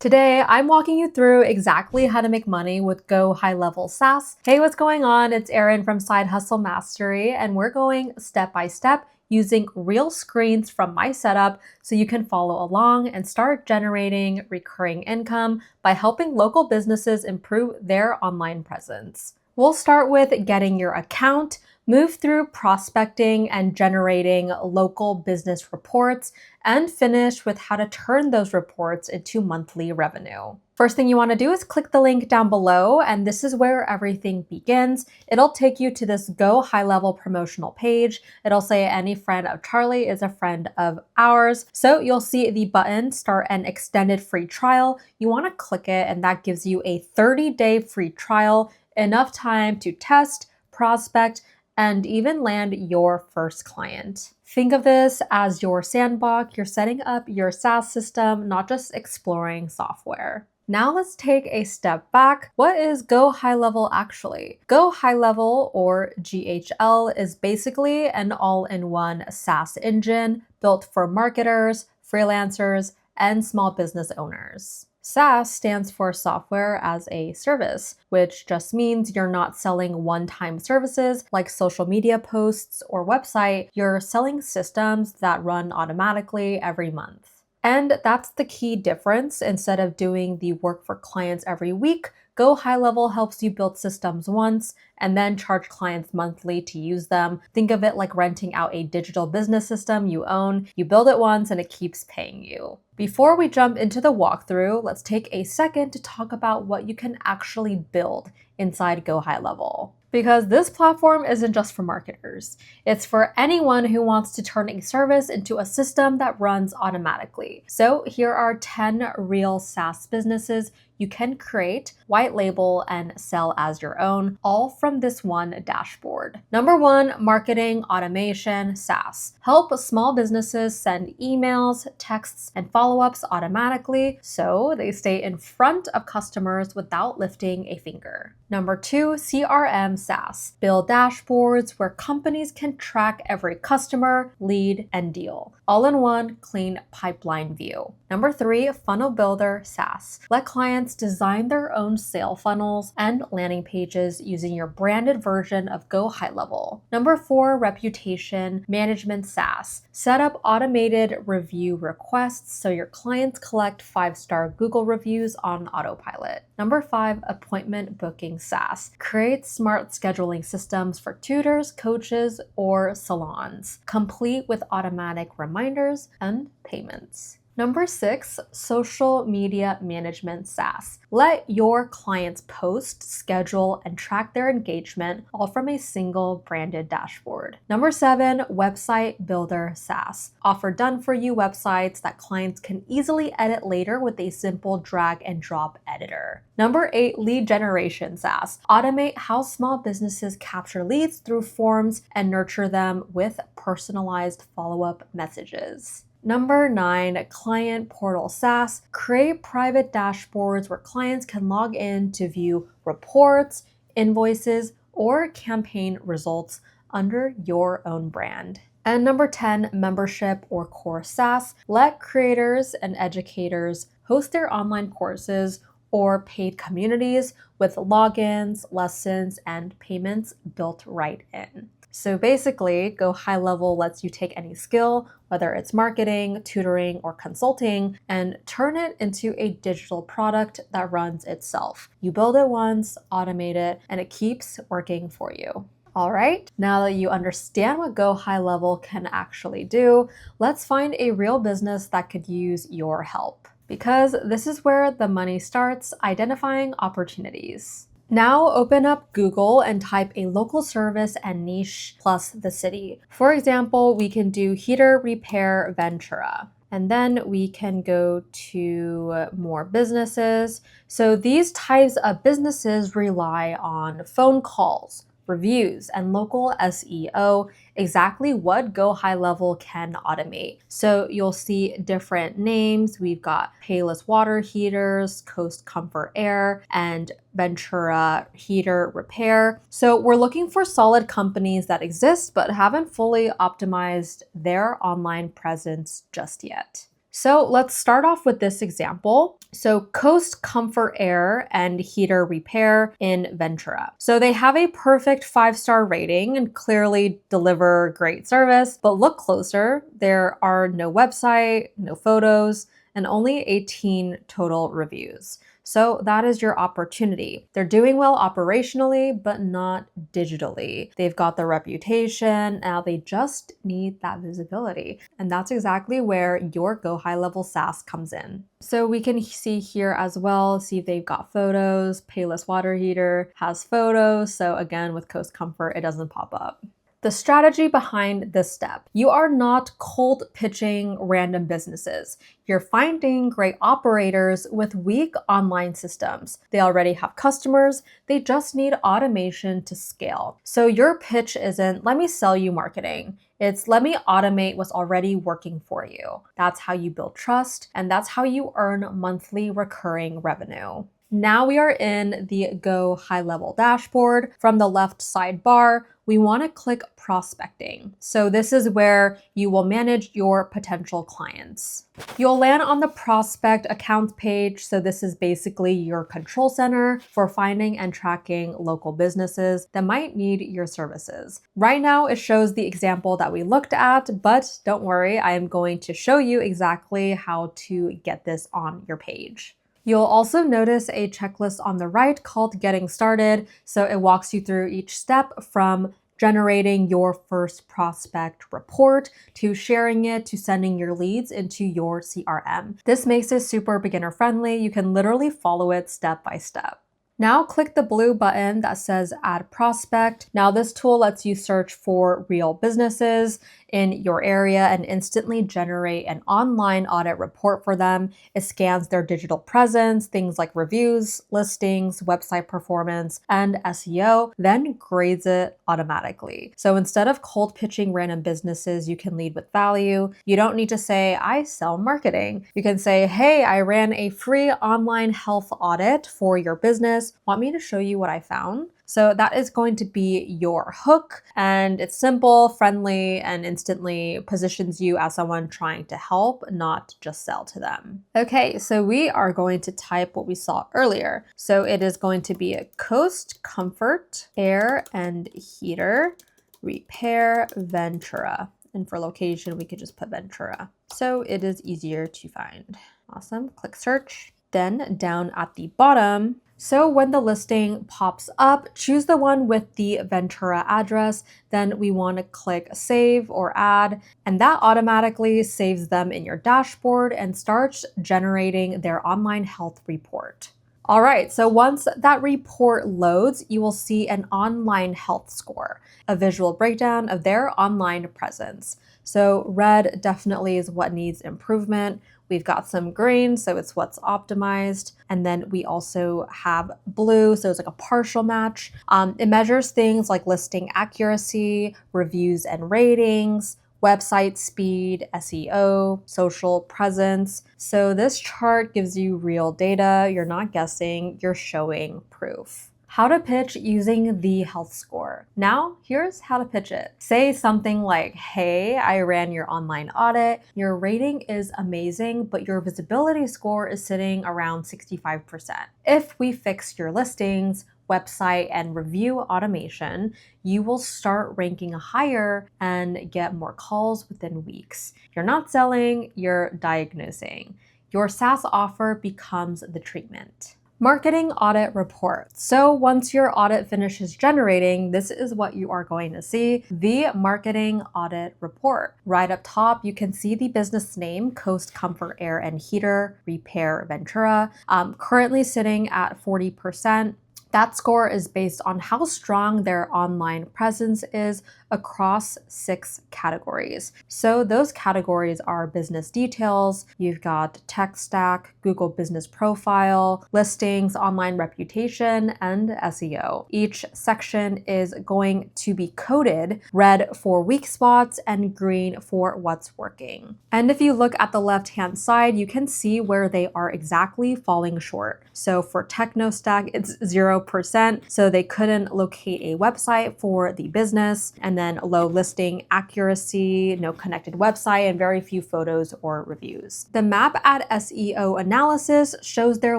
Today, I'm walking you through exactly how to make money with GoHighLevel SaaS. Hey, what's going on? It's Erin from Side Hustle Mastery, and we're going step by step using real screens from my setup so you can follow along and start generating recurring income by helping local businesses improve their online presence. We'll start with getting your account, move through prospecting and generating local business reports, and finish with how to turn those reports into monthly revenue. First thing you want to do is click the link down below, and this is where everything begins. It'll take you to this GoHighLevel promotional page. It'll say any friend of Charlie is a friend of ours. So you'll see the button start an extended free trial. You want to click it, and that gives you a 30-day free trial, enough time to test, prospect, and even land your first client. Think of this as your sandbox. You're setting up your SaaS system, not just exploring software. Now let's take a step back. What is GoHighLevel actually? GoHighLevel, or GHL, is basically an all-in-one SaaS engine built for marketers, freelancers, and small business owners. SaaS stands for Software as a Service, which just means you're not selling one-time services like social media posts or website. You're selling systems that run automatically every month. And that's the key difference. Instead of doing the work for clients every week, GoHighLevel helps you build systems once and then charge clients monthly to use them. Think of it like renting out a digital business system you own. You build it once and it keeps paying you. Before we jump into the walkthrough, let's take a second to talk about what you can actually build inside GoHighLevel. Because this platform isn't just for marketers. It's for anyone who wants to turn a service into a system that runs automatically. So here are 10 real SaaS businesses you can create, white label, and sell as your own, all from this one dashboard. Number 1, marketing automation SaaS. Help small businesses send emails, texts, and follow-ups automatically so they stay in front of customers without lifting a finger. Number 2, CRM SaaS. Build dashboards where companies can track every customer, lead, and deal, all in one clean pipeline view. Number 3, Funnel Builder SaaS. Let clients design their own sale funnels and landing pages using your branded version of GoHighLevel. Number 4, Reputation Management SaaS. Set up automated review requests so your clients collect 5-star Google reviews on autopilot. Number 5, Appointment Booking SaaS. Create smart scheduling systems for tutors, coaches, or salons, complete with automatic reminders and payments. Number 6, social media management SaaS. Let your clients post, schedule, and track their engagement all from a single branded dashboard. Number 7, website builder SaaS. Offer done-for-you websites that clients can easily edit later with a simple drag and drop editor. Number 8, lead generation SaaS. Automate how small businesses capture leads through forms and nurture them with personalized follow-up messages. Number 9, Client Portal SaaS. Create private dashboards where clients can log in to view reports, invoices, or campaign results under your own brand. And number 10, Membership or Core SaaS. Let creators and educators host their online courses or paid communities with logins, lessons, and payments built right in. So basically, GoHighLevel lets you take any skill, whether it's marketing, tutoring, or consulting, and turn it into a digital product that runs itself. You build it once, automate it, and it keeps working for you. All right, now that you understand what GoHighLevel can actually do, let's find a real business that could use your help. Because this is where the money starts, identifying opportunities. Now open up Google and type a local service and niche plus the city. For example, we can do heater repair Ventura. And then we can go to more businesses. So these types of businesses rely on phone calls, reviews, and local SEO, exactly what GoHighLevel can automate. So you'll see different names. We've got Payless Water Heaters, Coast Comfort Air, and Ventura Heater Repair. So we're looking for solid companies that exist but haven't fully optimized their online presence just yet. So let's start off with this example. So Coast Comfort Air and Heater Repair in Ventura. So they have a perfect 5-star rating and clearly deliver great service, but look closer, there are no website, no photos, and only 18 total reviews. So that is your opportunity. They're doing well operationally, but not digitally. They've got the reputation, now they just need that visibility. And that's exactly where your GoHighLevel SaaS comes in. So we can see here as well, see if they've got photos. Payless water heater has photos. So again, with Coast Comfort, it doesn't pop up. The strategy behind this step. You are not cold pitching random businesses. You're finding great operators with weak online systems. They already have customers, they just need automation to scale. So your pitch isn't, let me sell you marketing. It's let me automate what's already working for you. That's how you build trust, and that's how you earn monthly recurring revenue. Now we are in the GoHighLevel dashboard. From the left sidebar, we want to click prospecting. So this is where you will manage your potential clients. You'll land on the prospect accounts page. So this is basically your control center for finding and tracking local businesses that might need your services. Right now, it shows the example that we looked at, but don't worry, I am going to show you exactly how to get this on your page. You'll also notice a checklist on the right called Getting Started. So it walks you through each step from generating your first prospect report to sharing it to sending your leads into your CRM. This makes it super beginner friendly. You can literally follow it step by step. Now click the blue button that says Add Prospect. Now this tool lets you search for real businesses in your area and instantly generate an online audit report for them. It scans their digital presence, things like reviews, listings, website performance, and SEO, then grades it automatically. So instead of cold pitching random businesses, you can lead with value. You don't need to say, I sell marketing. You can say, hey, I ran a free online health audit for your business. Want me to show you what I found? So that is going to be your hook, and it's simple, friendly, and instantly positions you as someone trying to help, not just sell to them. Okay, so we are going to type what we saw earlier. So it is going to be a Coast Comfort Air and Heater Repair Ventura. And for location, we could just put Ventura. So it is easier to find. Awesome, click search. Then down at the bottom, so when the listing pops up, choose the one with the Ventura address. Then we want to click save or add, and that automatically saves them in your dashboard and starts generating their online health report. All right, so once that report loads, you will see an online health score, a visual breakdown of their online presence. So red definitely is what needs improvement. We've got some green, so it's what's optimized. And then we also have blue, so it's like a partial match. It measures things like listing accuracy, reviews and ratings, website speed, SEO, social presence. So this chart gives you real data. You're not guessing, you're showing proof. How to pitch using the health score. Now, here's how to pitch it. Say something like, hey, I ran your online audit. Your rating is amazing, but your visibility score is sitting around 65%. If we fix your listings, website, and review automation, you will start ranking higher and get more calls within weeks. You're not selling, you're diagnosing. Your SaaS offer becomes the treatment. Marketing audit report. So once your audit finishes generating, this is what you are going to see, the marketing audit report. Right up top, you can see the business name, Coast Comfort Air and Heater Repair Ventura, currently sitting at 40%. That score is based on how strong their online presence is across 6 categories. So those categories are business details, you've got tech stack, Google business profile, listings, online reputation, and SEO. Each section is going to be coded red for weak spots and green for what's working. And if you look at the left-hand side, you can see where they are exactly falling short. So for techno stack, it's 0 0%, so they couldn't locate a website for the business, and then low listing accuracy, no connected website, and very few photos or reviews. The map at SEO analysis shows their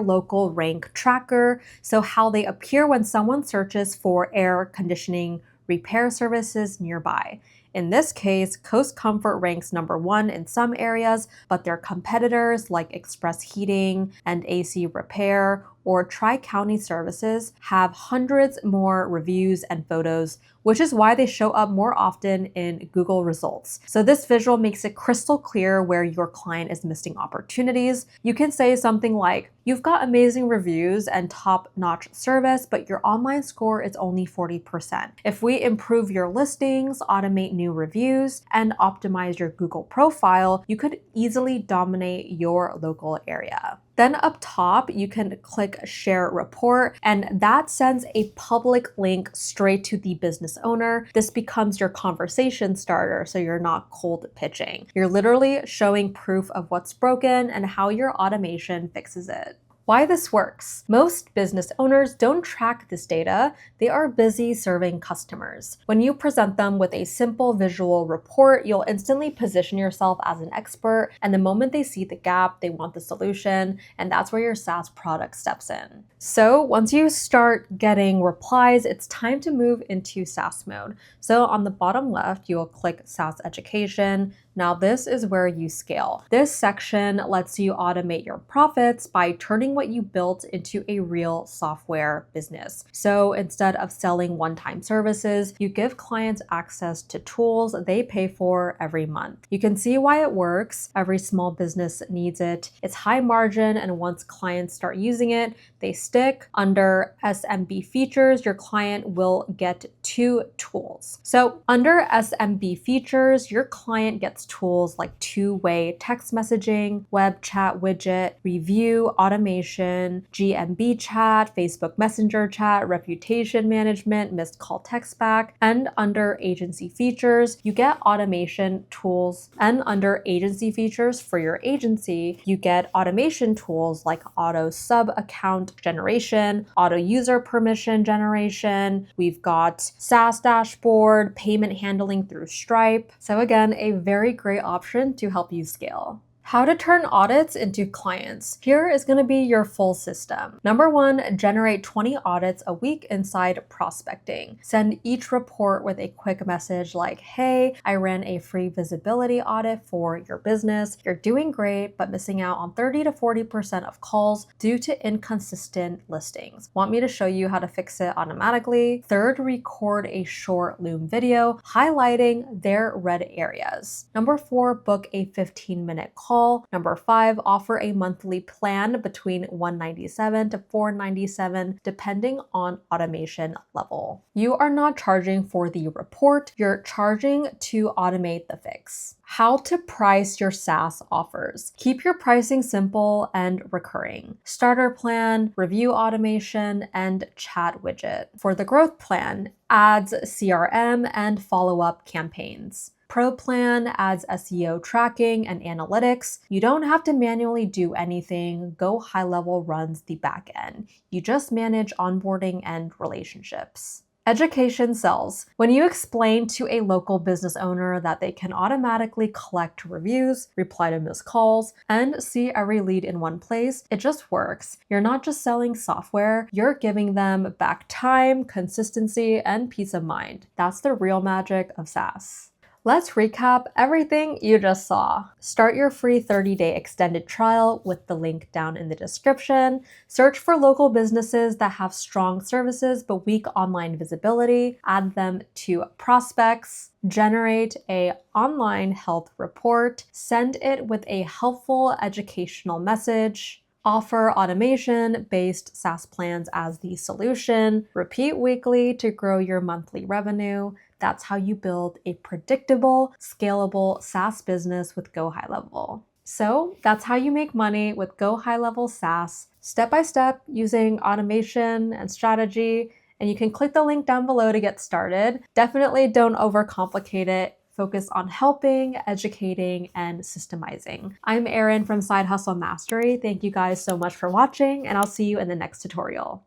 local rank tracker, so how they appear when someone searches for air conditioning repair services nearby. In this case, Coast Comfort ranks #1 in some areas, but their competitors like Express Heating and AC Repair or Tri-County Services have hundreds more reviews and photos, which is why they show up more often in Google results. So this visual makes it crystal clear where your client is missing opportunities. You can say something like, "You've got amazing reviews and top-notch service, but your online score is only 40%. If we improve your listings, automate new reviews, and optimize your Google profile, you could easily dominate your local area." Then up top, you can click Share Report, and that sends a public link straight to the business owner. This becomes your conversation starter, so you're not cold pitching. You're literally showing proof of what's broken and how your automation fixes it. Why this works. Most business owners don't track this data. They are busy serving customers. When you present them with a simple visual report, you'll instantly position yourself as an expert, and the moment they see the gap, they want the solution, and that's where your SaaS product steps in. So once you start getting replies, it's time to move into SaaS mode. So on the bottom left, you'll click SaaS Education. Now this is where you scale. This section lets you automate your profits by turning what you built into a real software business. So instead of selling one-time services, you give clients access to tools they pay for every month. You can see why it works. Every small business needs it. It's high margin, and once clients start using it, they stick. Under SMB features, your client will get 2 tools. So under SMB features, your client gets tools like two-way text messaging, web chat widget, review automation, GMB chat, Facebook Messenger chat, reputation management, missed call text back. And under agency features, you get automation tools. And under agency features for your agency, you get automation tools like auto sub account generation, auto user permission generation. We've got SaaS dashboard, payment handling through Stripe. So again, a very great option to help you scale. How to turn audits into clients. Here is going to be your full system. #1, generate 20 audits a week inside prospecting. Send each report with a quick message like, "Hey, I ran a free visibility audit for your business. You're doing great, but missing out on 30 to 40% of calls due to inconsistent listings. Want me to show you how to fix it automatically?" Third, record a short Loom video highlighting their red areas. #4, book a 15-minute call. #5, offer a monthly plan between $197 to $497, depending on automation level. You are not charging for the report, you're charging to automate the fix. How to price your SaaS offers. Keep your pricing simple and recurring. Starter plan, review automation, and chat widget. For the growth plan, ads, CRM, and follow-up campaigns. Pro plan adds SEO tracking and analytics. You don't have to manually do anything. GoHighLevel runs the back end. You just manage onboarding and relationships. Education sells. When you explain to a local business owner that they can automatically collect reviews, reply to missed calls, and see every lead in one place, it just works. You're not just selling software, you're giving them back time, consistency, and peace of mind. That's the real magic of SaaS. Let's recap everything you just saw. Start your free 30-day extended trial with the link down in the description. Search for local businesses that have strong services but weak online visibility. Add them to prospects. Generate an online health report. Send it with a helpful educational message. Offer automation-based SaaS plans as the solution. Repeat weekly to grow your monthly revenue. That's how you build a predictable, scalable SaaS business with GoHighLevel. So that's how you make money with GoHighLevel SaaS, step by step using automation and strategy. And you can click the link down below to get started. Definitely don't overcomplicate it. Focus on helping, educating, and systemizing. I'm Erin from Side Hustle Mastery. Thank you guys so much for watching, and I'll see you in the next tutorial.